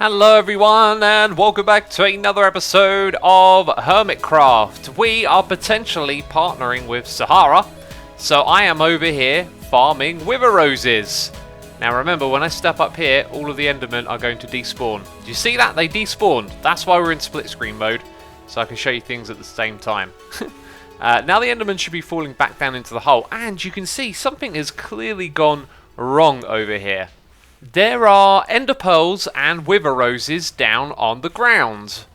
Hello everyone and welcome back to another episode of Hermitcraft. We are potentially partnering with Sahara, so I am over here farming wither roses. Now remember, when I step up here, all of the endermen are going to despawn. Do you see that? They despawned. That's why we're in split screen mode, so I can show you things at the same time. Now the endermen should be falling back down into the hole, and you can see something has clearly gone wrong over here. There are ender pearls and wither roses down on the ground.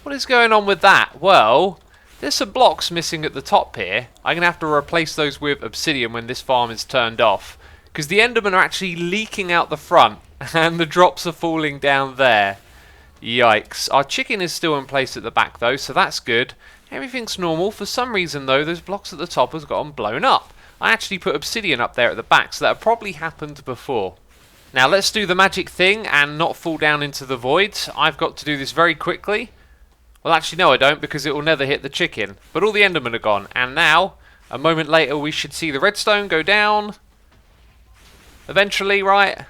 What is going on with that? Well, there's some blocks missing at the top here. I'm going to have to replace those with obsidian when this farm is turned off, because the endermen are actually leaking out the front and the drops are falling down there. Yikes. Our chicken is still in place at the back though, so that's good. Everything's normal. For some reason though, those blocks at the top have gotten blown up. I actually put obsidian up there at the back, so that probably happened before. Now let's do the magic thing and not fall down into the void. I've got to do this very quickly. Well, actually no I don't, because it will never hit the chicken. But all the endermen are gone. And now, a moment later, we should see the redstone go down. Eventually, right?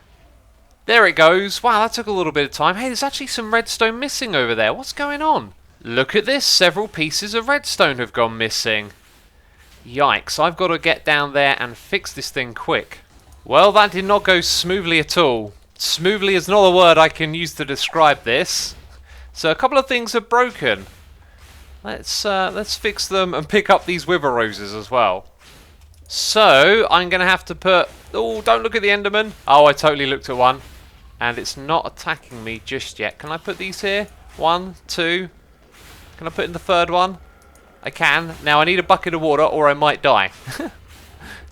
There it goes. Wow, that took a little bit of time. Hey, there's actually some redstone missing over there. What's going on? Look at this. Several pieces of redstone have gone missing. Yikes. I've got to get down there and fix this thing quick. Well, that did not go smoothly at all. Smoothly is not a word I can use to describe this. So a couple of things are broken. Let's fix them and pick up these wither roses as well. So I'm going to have to put... Oh, don't look at the enderman. Oh, I totally looked at one. And it's not attacking me just yet. Can I put these here? 1, 2. Can I put in the third one? I can. Now I need a bucket of water or I might die.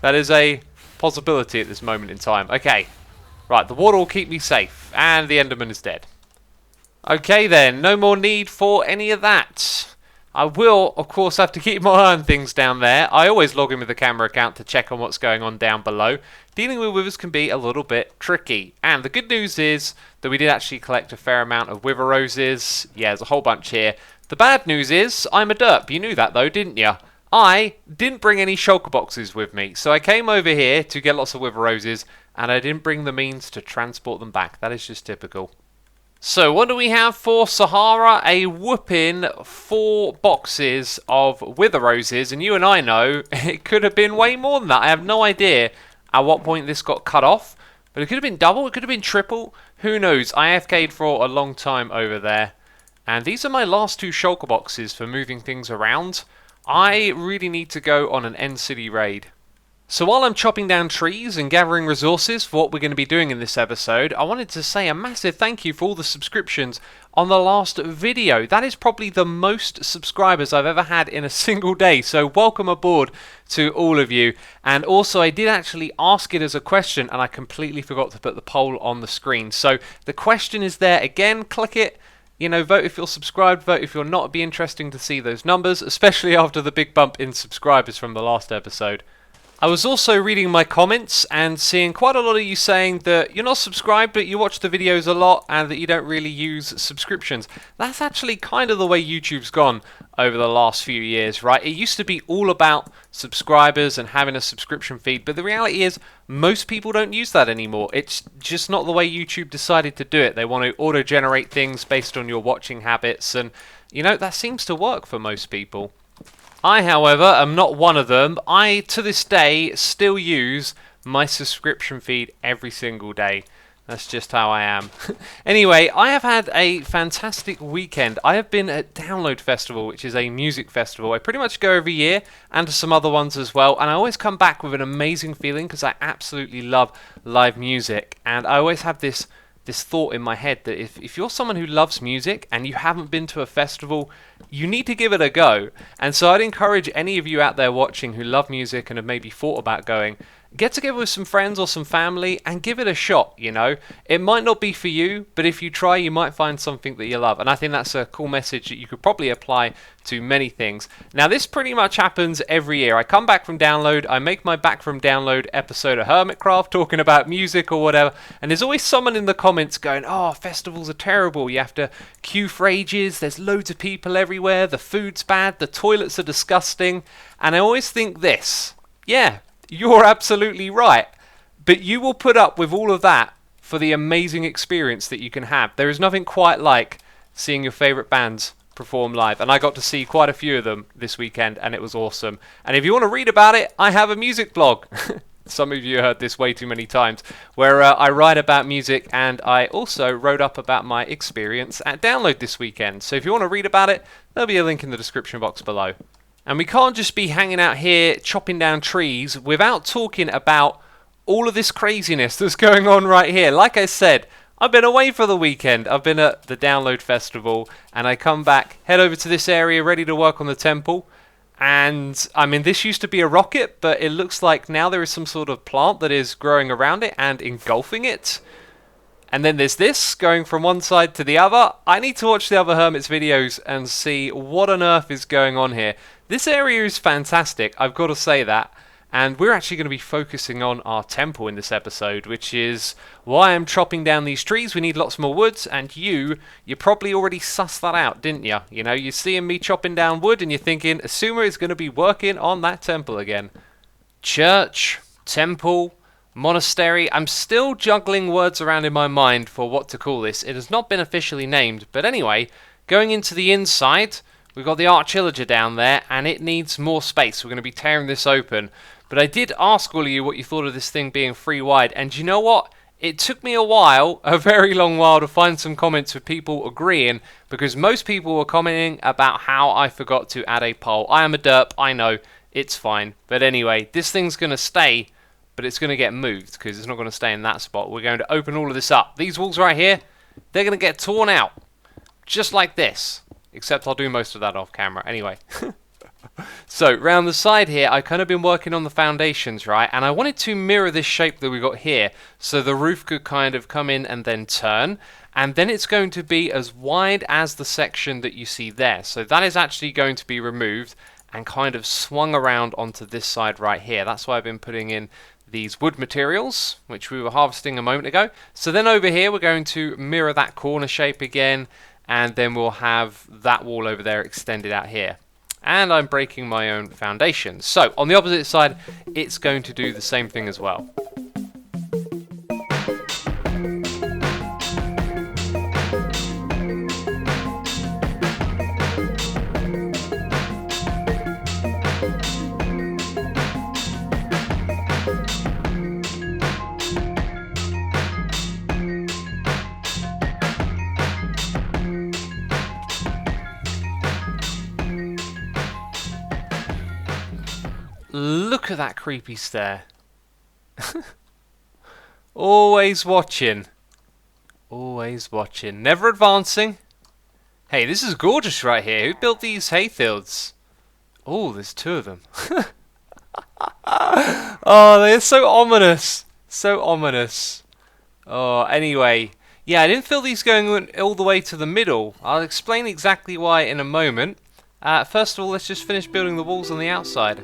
That is a possibility at this moment in time. Okay, right, the water will keep me safe, and the enderman is dead. Okay then, no more need for any of that. I will, of course, have to keep my eye on things down there. I always log in with the camera account to check on what's going on down below. Dealing with withers can be a little bit tricky, and the good news is that we did actually collect a fair amount of wither roses. Yeah, there's a whole bunch here. The bad news is I'm a derp. You knew that though, didn't you? I didn't bring any shulker boxes with me, so I came over here to get lots of wither roses, and I didn't bring the means to transport them back. That is just typical. So what do we have for Sahara? A whooping 4 boxes of wither roses, and you and I know it could have been way more than that. I have no idea at what point this got cut off, but it could have been double, it could have been triple. Who knows? I AFK'd for a long time over there, and these are my last 2 shulker boxes for moving things around. I really need to go on an end city raid. So while I'm chopping down trees and gathering resources for what we're going to be doing in this episode, I wanted to say a massive thank you for all the subscriptions on the last video. That is probably the most subscribers I've ever had in a single day, so welcome aboard to all of you. And also I did actually ask it as a question and I completely forgot to put the poll on the screen. So the question is there again, click it. You know, vote if you're subscribed, vote if you're not. It'd be interesting to see those numbers, especially after the big bump in subscribers from the last episode. I was also reading my comments and seeing quite a lot of you saying that you're not subscribed but you watch the videos a lot and that you don't really use subscriptions. That's actually kind of the way YouTube's gone over the last few years, right? It used to be all about subscribers and having a subscription feed, but the reality is most people don't use that anymore. It's just not the way YouTube decided to do it. They want to auto-generate things based on your watching habits, and you know, that seems to work for most people. I, however, am not one of them. I, to this day, still use my subscription feed every single day. That's just how I am. Anyway, I have had a fantastic weekend. I have been at Download Festival, which is a music festival. I pretty much go every year, and to some other ones as well. And I always come back with an amazing feeling because I absolutely love live music. And I always have this thought in my head that if you're someone who loves music and you haven't been to a festival, you need to give it a go. And so I'd encourage any of you out there watching who love music and have maybe thought about going, get together with some friends or some family and give it a shot, you know. It might not be for you, but if you try, you might find something that you love. And I think that's a cool message that you could probably apply to many things. Now, this pretty much happens every year. I come back from download, I make my back from download episode of Hermitcraft talking about music or whatever, and there's always someone in the comments going, oh, festivals are terrible, you have to queue for ages, there's loads of people everywhere, the food's bad, the toilets are disgusting, and I always think this, yeah, you're absolutely right, but you will put up with all of that for for the amazing experience that you can have. There is nothing quite like seeing your favourite bands perform live, and I got to see quite a few of them this weekend, and it was awesome. And if you want to read about it, I have a music blog. Some of you heard this way too many times, where I write about music, and I also wrote up about my experience at Download this weekend. So if you want to read about it, there'll be a link in the description box below. And we can't just be hanging out here chopping down trees without talking about all of this craziness that's going on right here. Like I said, I've been away for the weekend. I've been at the Download Festival, and I come back, head over to this area ready to work on the temple. And I mean, this used to be a rocket, but it looks like now there is some sort of plant that is growing around it and engulfing it. And then there's this going from one side to the other. I need to watch the other Hermit's videos and see what on earth is going on here. This area is fantastic, I've got to say that. And we're actually going to be focusing on our temple in this episode, which is why I'm chopping down these trees. We need lots more woods, and you probably already sussed that out, didn't you? You know, you're seeing me chopping down wood, and you're thinking, Xisuma is going to be working on that temple again. Church, temple, monastery. I'm still juggling words around in my mind for what to call this. It has not been officially named, but anyway, going into the inside, we've got the Arch-Illager down there, and it needs more space. We're going to be tearing this open. But I did ask all of you what you thought of this thing being free wide, and you know what? It took me a while, a very long while, to find some comments with people agreeing, because most people were commenting about how I forgot to add a pole. I am a derp, I know, it's fine. But anyway, this thing's going to stay, but it's going to get moved, because it's not going to stay in that spot. We're going to open all of this up. These walls right here, they're going to get torn out, just like this. Except I'll do most of that off camera. Anyway. So, round the side here, I've kind of been working on the foundations, right? And I wanted to mirror this shape that we got here, so the roof could kind of come in and then turn. And then it's going to be as wide as the section that you see there. So that is actually going to be removed and kind of swung around onto this side right here. That's why I've been putting in these wood materials, which we were harvesting a moment ago. So then over here, we're going to mirror that corner shape again. And then we'll have that wall over there extended out here. And I'm breaking my own foundation. So, on the opposite side, it's going to do the same thing as well. Look at that creepy stare. Always watching. Always watching. Never advancing. Hey, this is gorgeous right here. Who built these hayfields? Oh, there's two of them. Oh, they're so ominous. So ominous. Oh, anyway. Yeah, I didn't feel these going all the way to the middle. I'll explain exactly why in a moment. First of all, let's just finish building the walls on the outside.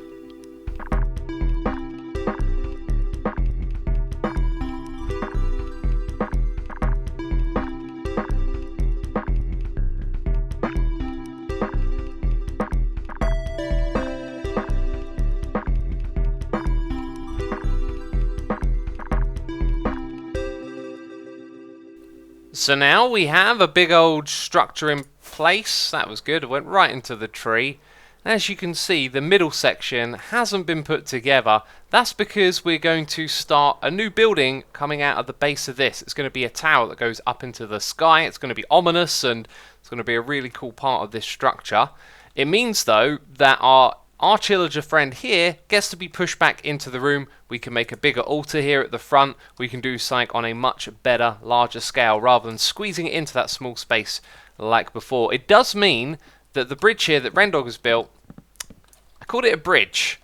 So now we have a big old structure in place. That was good. It went right into the tree. As you can see, the middle section hasn't been put together. That's because we're going to start a new building coming out of the base of this. It's going to be a tower that goes up into the sky. It's going to be ominous, and it's going to be a really cool part of this structure. It means, though, that our Arch-Illager friend here gets to be pushed back into the room. We can make a bigger altar here at the front. We can do something on a much better, larger scale rather than squeezing it into that small space like before. It does mean that the bridge here that Rendog has built, I called it a bridge.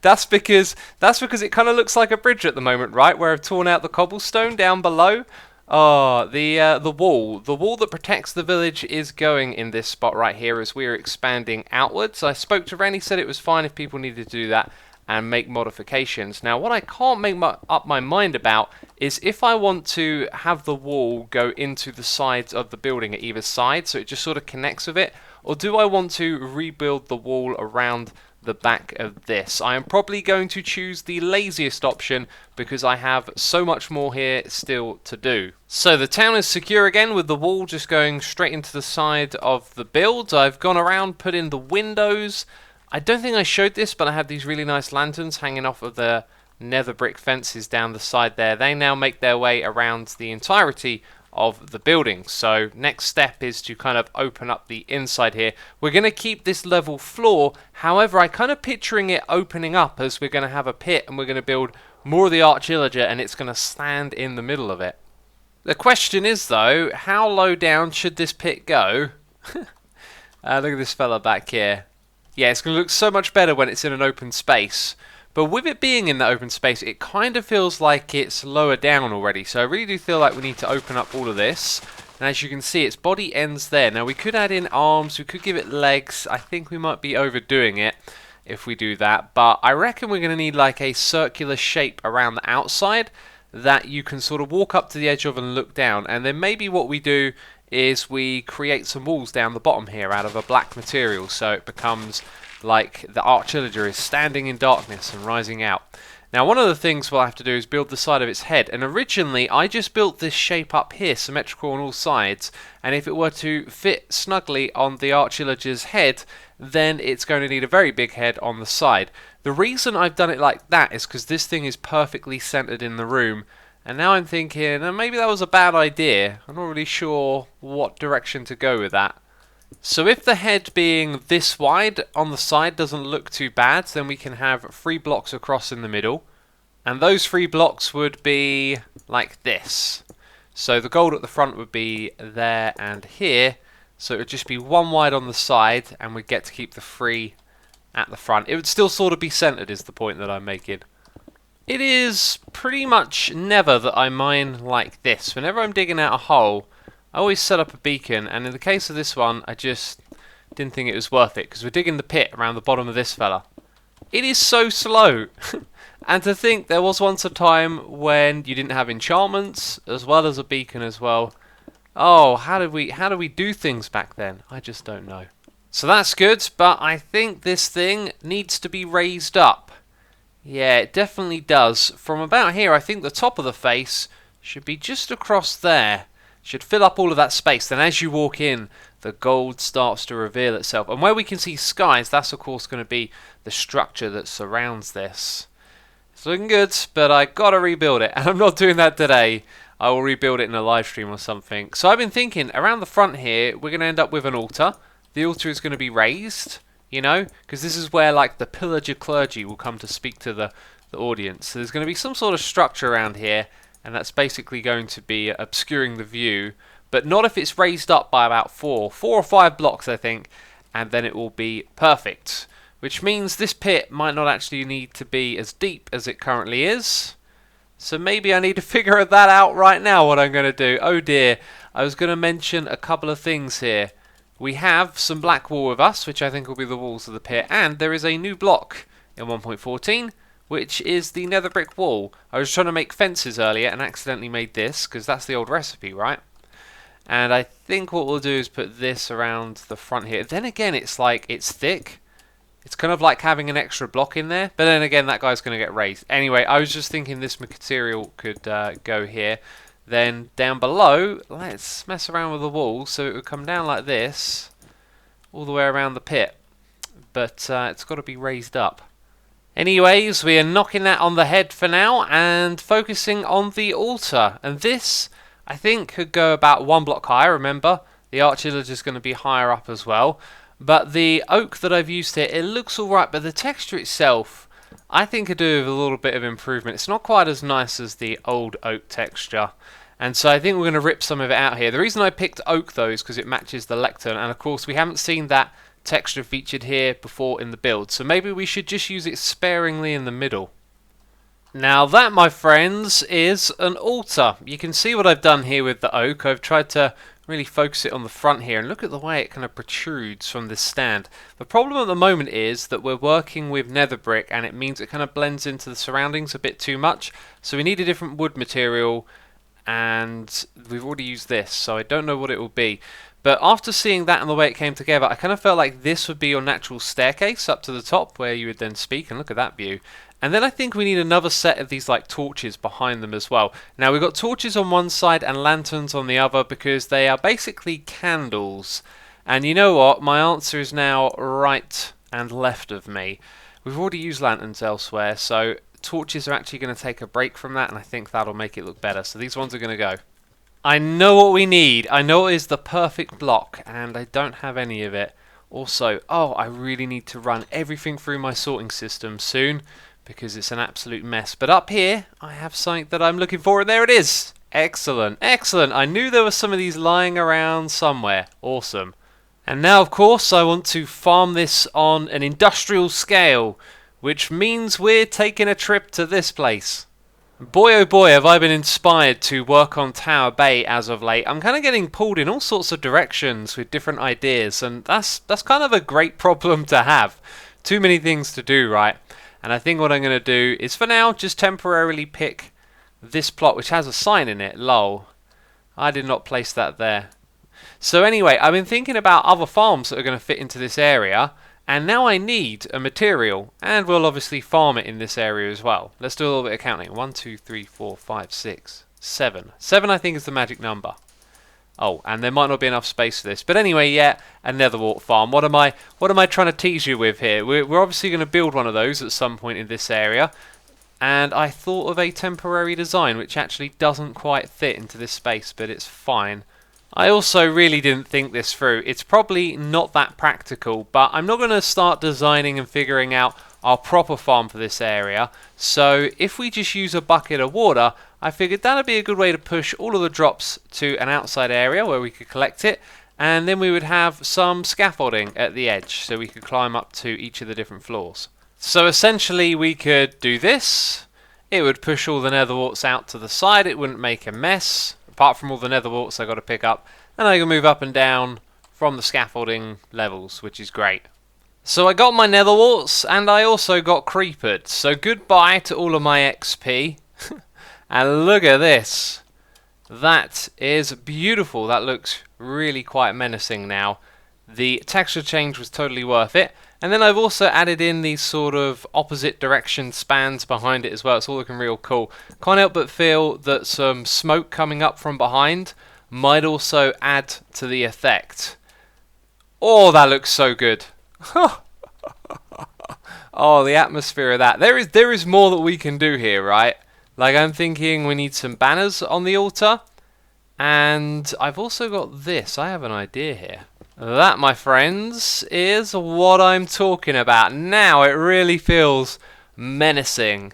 That's because it kind of looks like a bridge at the moment, right? Where I've torn out the cobblestone down below. Oh, the wall that protects the village is going in this spot right here as we're expanding outwards. I spoke to Ren, he said it was fine if people needed to do that and make modifications. Now, what I can't make up my mind about is if I want to have the wall go into the sides of the building at either side, so it just sort of connects with it, or do I want to rebuild the wall around the back of this. I am probably going to choose the laziest option because I have so much more here still to do. So the town is secure again with the wall just going straight into the side of the build. I've gone around, put in the windows. I don't think I showed this, but I have these really nice lanterns hanging off of the nether brick fences down the side there. They now make their way around the entirety of the building. So next step is to kind of open up the inside here. We're going to keep this level floor, however I kind of picturing it opening up as we're going to have a pit and we're going to build more of the Arch-Illager and it's going to stand in the middle of it. The question is though, how low down should this pit go? Look at this fella back here. Yeah, it's going to look so much better when it's in an open space. But with it being in the open space, it kind of feels like it's lower down already. So I really do feel like we need to open up all of this. And as you can see, its body ends there. Now we could add in arms, we could give it legs. I think we might be overdoing it if we do that. But I reckon we're going to need like a circular shape around the outside that you can sort of walk up to the edge of and look down. And then maybe what we do is we create some walls down the bottom here out of a black material. So it becomes like the Arch-Illager is standing in darkness and rising out. Now one of the things we'll have to do is build the side of its head, and originally I just built this shape up here, symmetrical on all sides, and if it were to fit snugly on the Arch-Illager's head, then it's going to need a very big head on the side. The reason I've done it like that is because this thing is perfectly centered in the room, and now I'm thinking maybe that was a bad idea. I'm not really sure what direction to go with that. So if the head being this wide on the side doesn't look too bad, then we can have 3 blocks across in the middle. And those 3 blocks would be like this. So the gold at the front would be there and here. So it would just be 1 wide on the side and we'd get to keep the 3 at the front. It would still sort of be centered is the point that I'm making. It is pretty much never that I mine like this. Whenever I'm digging out a hole, I always set up a beacon, and in the case of this one, I just didn't think it was worth it, because we're digging the pit around the bottom of this fella. It is so slow! And to think there was once a time when you didn't have enchantments, as well as a beacon as well. Oh, how did we do things back then? I just don't know. So that's good, but I think this thing needs to be raised up. Yeah, it definitely does. From about here, I think the top of the face should be just across there. Should fill up all of that space. Then as you walk in, the gold starts to reveal itself. And where we can see skies, that's of course going to be the structure that surrounds this. It's looking good, but I gotta rebuild it. And I'm not doing that today. I will rebuild it in a live stream or something. So I've been thinking, around the front here, we're going to end up with an altar. The altar is going to be raised, you know, because this is where like the pillager clergy will come to speak to the audience. So there's going to be some sort of structure around here. And that's basically going to be obscuring the view, but not if it's raised up by about 4 or 5 blocks, I think, and then it will be perfect. Which means this pit might not actually need to be as deep as it currently is. So maybe I need to figure that out right now, what I'm going to do. Oh dear, I was going to mention a couple of things here. We have some black wool with us, which I think will be the walls of the pit, and there is a new block in 1.14. Which is the nether brick wall. I was trying to make fences earlier and accidentally made this, because that's the old recipe, right? And I think what we'll do is put this around the front here. Then again, it's like, it's thick. It's kind of like having an extra block in there. But then again, that guy's going to get raised. Anyway, I was just thinking this material could go here. Then down below, let's mess around with the wall. So it would come down like this, all the way around the pit. But it's got to be raised up. Anyways, we are knocking that on the head for now and focusing on the altar. And this, I think, could go about 1 block higher. Remember, the Arch-Illager is going to be higher up as well. But the oak that I've used here, it looks alright, but the texture itself, I think could do with a little bit of improvement. It's not quite as nice as the old oak texture. And so I think we're going to rip some of it out here. The reason I picked oak, though, is because it matches the lectern. And, of course, we haven't seen that texture featured here before in the build, so maybe we should just use it sparingly in the middle. Now that, my friends, is an altar. You can see what I've done here with the oak. I've tried to really focus it on the front here, and look at the way it kind of protrudes from this stand. The problem at the moment is that we're working with nether brick, and it means it kind of blends into the surroundings a bit too much, so we need a different wood material, and we've already used this, so I don't know what it will be. But after seeing that and the way it came together, I kind of felt like this would be your natural staircase up to the top where you would then speak, and look at that view. And then I think we need another set of these like torches behind them as well. Now we've got torches on one side and lanterns on the other because they are basically candles. And you know what? My answer is now right and left of me. We've already used lanterns elsewhere, so torches are actually going to take a break from that, and I think that'll make it look better. So these ones are going to go. I know what we need. I know it is the perfect block, and I don't have any of it. Also, I really need to run everything through my sorting system soon, because it's an absolute mess. But up here, I have something that I'm looking for, and there it is. Excellent, excellent. I knew there were some of these lying around somewhere. Awesome. And now, of course, I want to farm this on an industrial scale, which means we're taking a trip to this place. Boy, oh boy, have I been inspired to work on Tower Bay as of late. I'm kind of getting pulled in all sorts of directions with different ideas, and that's kind of a great problem to have. Too many things to do, right? And I think what I'm going to do is, for now, just temporarily pick this plot, which has a sign in it. Lol. I did not place that there. So anyway, I've been thinking about other farms that are going to fit into this area, and now I need a material, and we'll obviously farm it in this area as well. Let's do a little bit of counting. 1, 2, 3, 4, 5, 6, 7. 7 I think is the magic number. Oh, and there might not be enough space for this. But anyway, yeah, a nether wart farm. What am I trying to tease you with here? We're obviously going to build one of those at some point in this area. And I thought of a temporary design which actually doesn't quite fit into this space, but it's fine. I also really didn't think this through. It's probably not that practical, but I'm not going to start designing and figuring out our proper farm for this area. So if we just use a bucket of water, I figured that would be a good way to push all of the drops to an outside area where we could collect it, and then we would have some scaffolding at the edge so we could climb up to each of the different floors. So essentially we could do this. It would push all the nether warts out to the side. It wouldn't make a mess. Apart from all the nether warts I got to pick up, and I can move up and down from the scaffolding levels, which is great. So I got my nether warts, and I also got creepered. So goodbye to all of my XP. And look at this. That is beautiful. That looks really quite menacing now. The texture change was totally worth it. And then I've also added in these sort of opposite direction spans behind it as well. It's all looking real cool. Can't help but feel that some smoke coming up from behind might also add to the effect. Oh, that looks so good. Oh, the atmosphere of that. There is more that we can do here, right? Like, I'm thinking we need some banners on the altar. And I've also got this. I have an idea here. That, my friends, is what I'm talking about. Now it really feels menacing.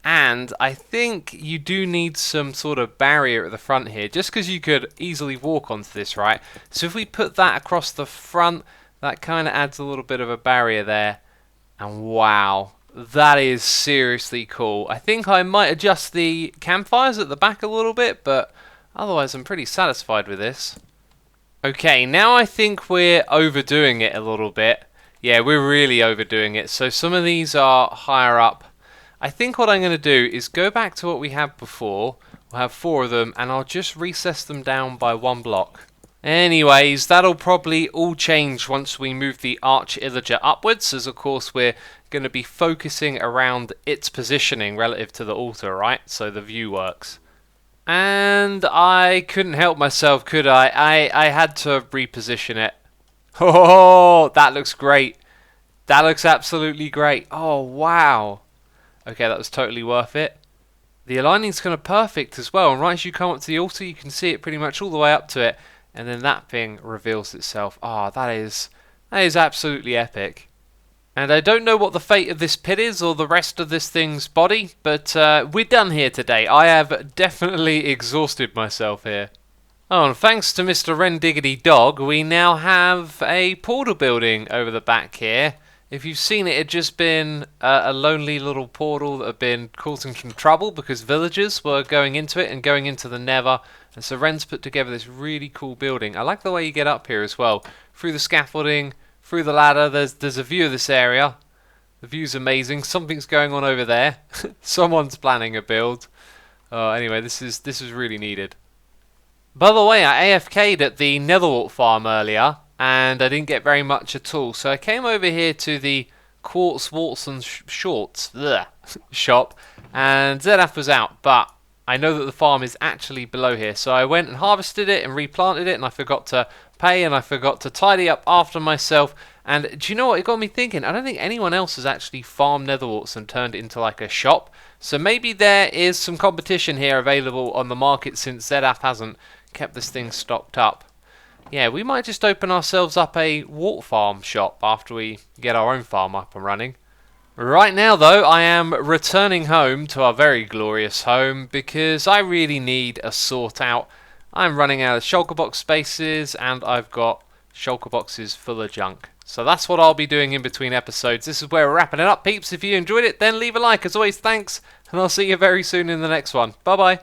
And I think you do need some sort of barrier at the front here, just because you could easily walk onto this, right? So if we put that across the front, that kind of adds a little bit of a barrier there. And wow, that is seriously cool. I think I might adjust the campfires at the back a little bit, but otherwise I'm pretty satisfied with this. Okay, now I think we're overdoing it a little bit. Yeah, we're really overdoing it. So some of these are higher up. I think what I'm going to do is go back to what we had before. We'll have 4 of them, and I'll just recess them down by 1 block. Anyways, that'll probably all change once we move the Arch-Illager upwards, as of course we're going to be focusing around its positioning relative to the altar, right? So the view works. And I couldn't help myself, could I? I had to reposition it. Oh, that looks great. That looks absolutely great. Oh, wow. Okay, that was totally worth it. The aligning's kind of perfect as well. And right as you come up to the altar, you can see it pretty much all the way up to it. And then that thing reveals itself. Ah, that is absolutely epic. And I don't know what the fate of this pit is or the rest of this thing's body, but we're done here today. I have definitely exhausted myself here. Oh, and thanks to Mr. Rendiggity Dog, we now have a portal building over the back here. If you've seen it, it's just been a lonely little portal that had been causing some trouble because villagers were going into it and going into the nether. And so Ren's put together this really cool building. I like the way you get up here as well. Through the scaffolding, through the ladder, there's a view of this area. The view's amazing. Something's going on over there. Someone's planning a build. Anyway, this is really needed. By the way, I AFK'd at the netherwort farm earlier, and I didn't get very much at all. So I came over here to the quartz, warts, and shorts shop, and ZF was out, but I know that the farm is actually below here. So I went and harvested it and replanted it, and I forgot to pay, and I forgot to tidy up after myself. And do you know what? It got me thinking. I don't think anyone else has actually farmed netherwarts and turned it into like a shop. So maybe there is some competition here available on the market since ZF hasn't kept this thing stocked up. Yeah, we might just open ourselves up a wart farm shop after we get our own farm up and running. Right now, though, I am returning home to our very glorious home because I really need a sort out. I'm running out of shulker box spaces and I've got shulker boxes full of junk. So that's what I'll be doing in between episodes. This is where we're wrapping it up, peeps. If you enjoyed it, then leave a like. As always, thanks, and I'll see you very soon in the next one. Bye-bye.